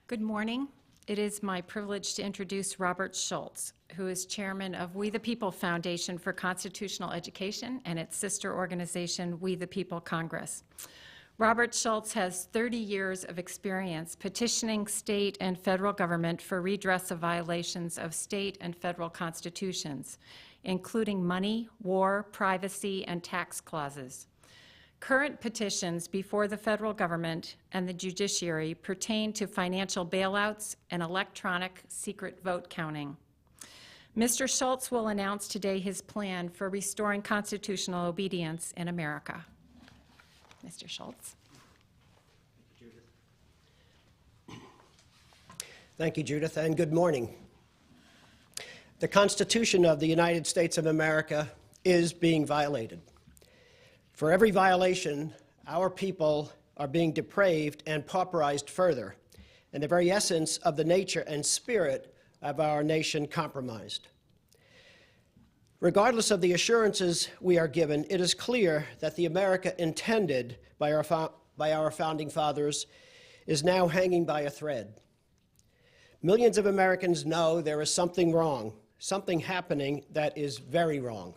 Good morning. It is my privilege to introduce Robert Schulz, who is chairman of We the People Foundation for Constitutional Education and its sister organization, We the People Congress. Robert Schulz has 30 years of experience petitioning state and federal government for redress of violations of state and federal constitutions, including money, war, privacy, and tax clauses. Current petitions before the federal government and the judiciary pertain to financial bailouts and electronic secret vote counting. Mr. Schulz will announce today his plan for restoring constitutional obedience in America. Mr. Schulz. Thank you, Judith, and good morning. The Constitution of the United States of America is being violated. For every violation, our people are being depraved and pauperized further, and the very essence of the nature and spirit of our nation compromised. Regardless of the assurances we are given, it is clear that the America intended by our founding fathers is now hanging by a thread. Millions of Americans know there is something wrong, something happening that is very wrong.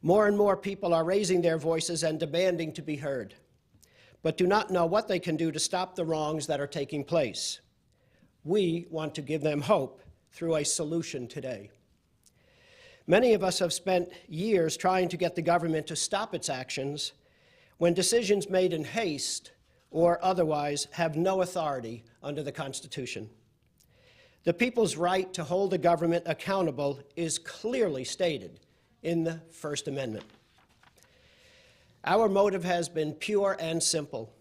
More and more people are raising their voices and demanding to be heard, but do not know what they can do to stop the wrongs that are taking place. We want to give them hope through a solution today. Many of us have spent years trying to get the government to stop its actions when decisions made in haste or otherwise have no authority under the Constitution. The people's right to hold the government accountable is clearly stated in the First Amendment. Our motive has been pure and simple.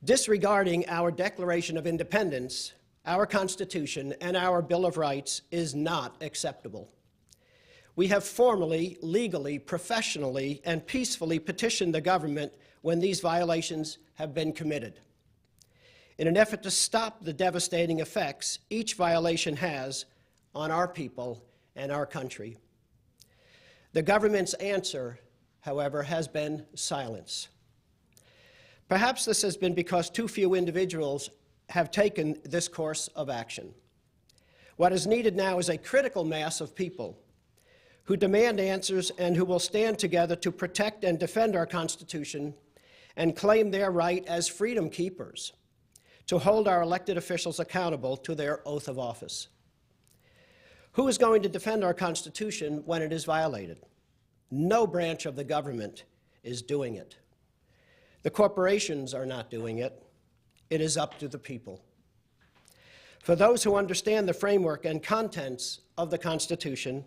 Disregarding our Declaration of Independence, our Constitution, and our Bill of Rights is not acceptable. We have formally, legally, professionally, and peacefully petitioned the government when these violations have been committed. In an effort to stop the devastating effects each violation has on our people and our country. The government's answer, however, has been silence. Perhaps this has been because too few individuals have taken this course of action. What is needed now is a critical mass of people who demand answers and who will stand together to protect and defend our Constitution and claim their right as freedom keepers to hold our elected officials accountable to their oath of office. Who is going to defend our Constitution when it is violated? No branch of the government is doing it. The corporations are not doing it. It is up to the people. For those who understand the framework and contents of the Constitution,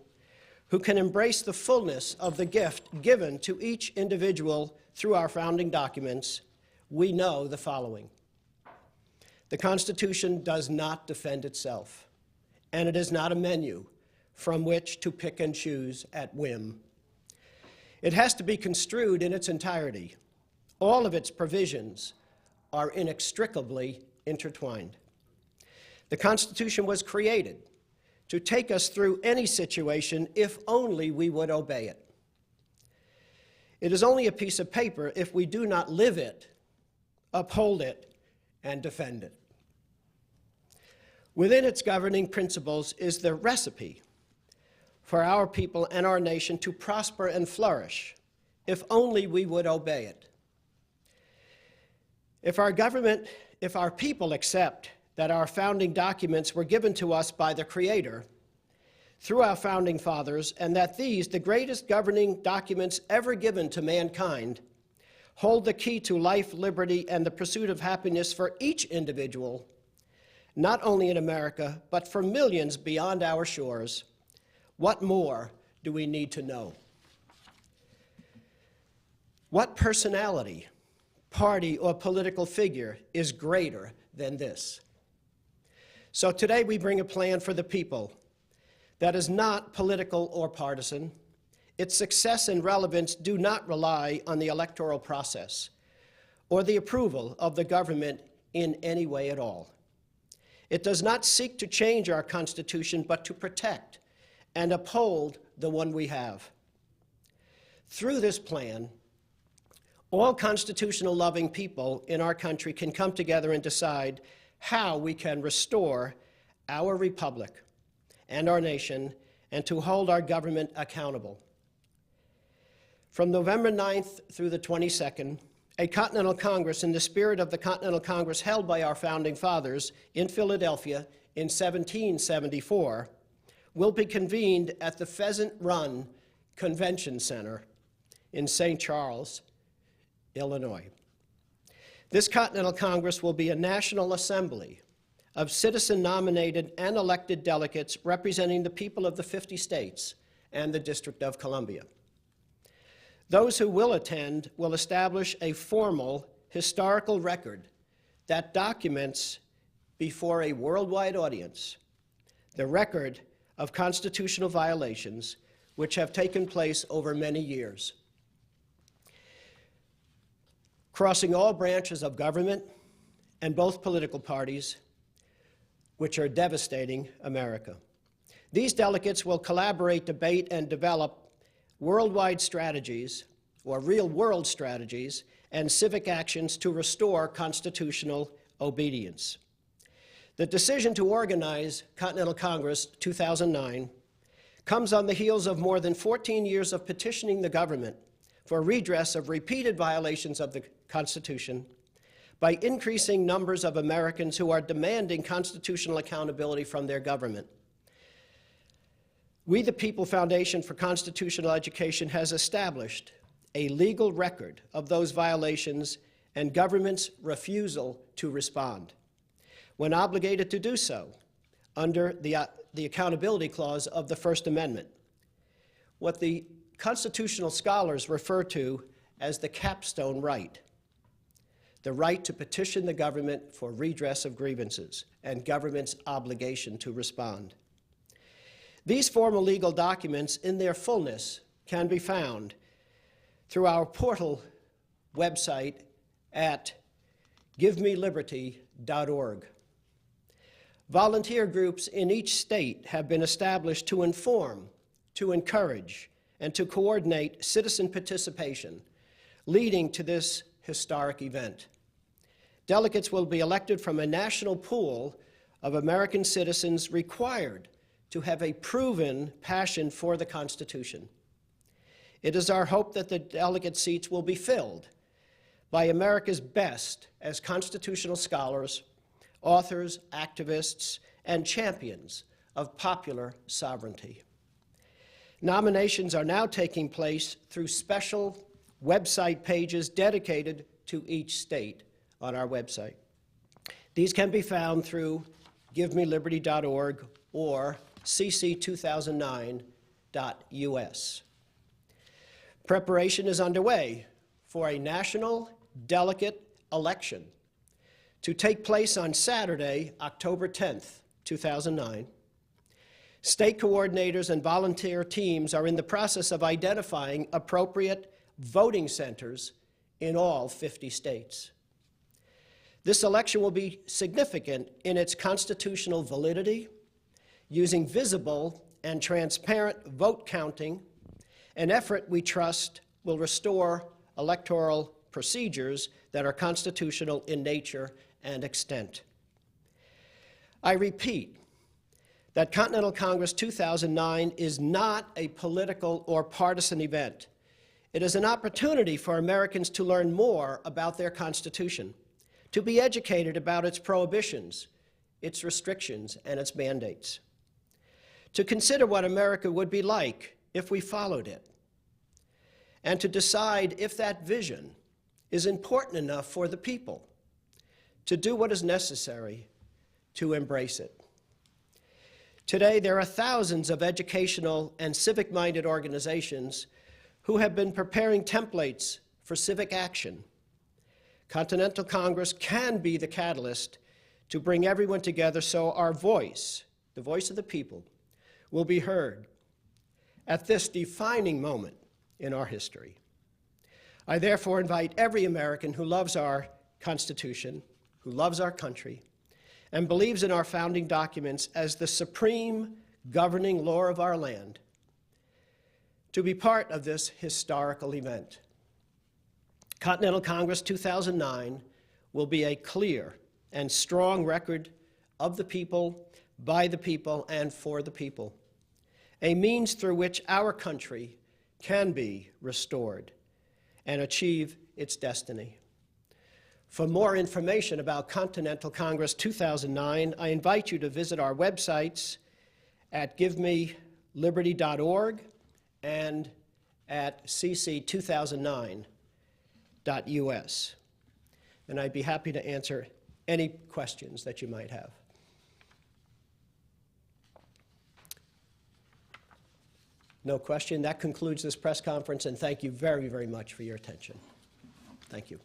who can embrace the fullness of the gift given to each individual through our founding documents, we know the following. The Constitution does not defend itself, and it is not a menu from which to pick and choose at whim. It has to be construed in its entirety. All of its provisions are inextricably intertwined. The Constitution was created to take us through any situation if only we would obey it. It is only a piece of paper if we do not live it, uphold it, and defend it. Within its governing principles is the recipe for our people and our nation to prosper and flourish, if only we would obey it. If our people accept that our founding documents were given to us by the Creator through our founding fathers, and that these, the greatest governing documents ever given to mankind, hold the key to life, liberty, and the pursuit of happiness for each individual, not only in America, but for millions beyond our shores, what more do we need to know? What personality, party, or political figure is greater than this? So today we bring a plan for the people that is not political or partisan. Its success and relevance do not rely on the electoral process or the approval of the government in any way at all. It does not seek to change our Constitution, but to protect and uphold the one we have. Through this plan, all constitutional-loving people in our country can come together and decide how we can restore our republic and our nation and to hold our government accountable. From November 9th through the 22nd, a Continental Congress in the spirit of the Continental Congress held by our founding fathers in Philadelphia in 1774 will be convened at the Pheasant Run Convention Center in St. Charles, Illinois. This Continental Congress will be a national assembly of citizen-nominated and elected delegates representing the people of the 50 states and the District of Columbia. Those who will attend will establish a formal historical record that documents before a worldwide audience the record of constitutional violations which have taken place over many years, crossing all branches of government and both political parties, which are devastating America. These delegates will collaborate, debate, and develop worldwide strategies, or real-world strategies, and civic actions to restore constitutional obedience. The decision to organize Continental Congress 2009 comes on the heels of more than 14 years of petitioning the government for redress of repeated violations of the Constitution by increasing numbers of Americans who are demanding constitutional accountability from their government. We the People Foundation for Constitutional Education has established a legal record of those violations and government's refusal to respond, when obligated to do so under the Accountability Clause of the First Amendment, what the constitutional scholars refer to as the capstone right, the right to petition the government for redress of grievances and government's obligation to respond. These formal legal documents in their fullness can be found through our portal website at givemeliberty.org. Volunteer groups in each state have been established to inform, to encourage, and to coordinate citizen participation, leading to this historic event. Delegates will be elected from a national pool of American citizens required to have a proven passion for the Constitution. It is our hope that the delegate seats will be filled by America's best as constitutional scholars, authors, activists, and champions of popular sovereignty. Nominations are now taking place through special website pages dedicated to each state on our website. These can be found through givemeliberty.org or CC2009.us. Preparation is underway for a national delegate election to take place on Saturday, October 10th, 2009. State coordinators and volunteer teams are in the process of identifying appropriate voting centers in all 50 states. This election will be significant in its constitutional validity, using visible and transparent vote counting, an effort we trust will restore electoral procedures that are constitutional in nature and extent. I repeat that Continental Congress 2009 is not a political or partisan event. It is an opportunity for Americans to learn more about their Constitution, to be educated about its prohibitions, its restrictions, and its mandates, to consider what America would be like if we followed it, and to decide if that vision is important enough for the people to do what is necessary to embrace it. Today, there are thousands of educational and civic-minded organizations who have been preparing templates for civic action. Continental Congress can be the catalyst to bring everyone together so our voice, the voice of the people, will be heard at this defining moment in our history. I therefore invite every American who loves our Constitution, who loves our country, and believes in our founding documents as the supreme governing law of our land, to be part of this historical event. Continental Congress 2009 will be a clear and strong record of the people, by the people, and for the people, a means through which our country can be restored and achieve its destiny. For more information about Continental Congress 2009, I invite you to visit our websites at givemeliberty.org and at CC2009.us. And I'd be happy to answer any questions that you might have. No question. That concludes this press conference, and thank you very, very much for your attention. Thank you.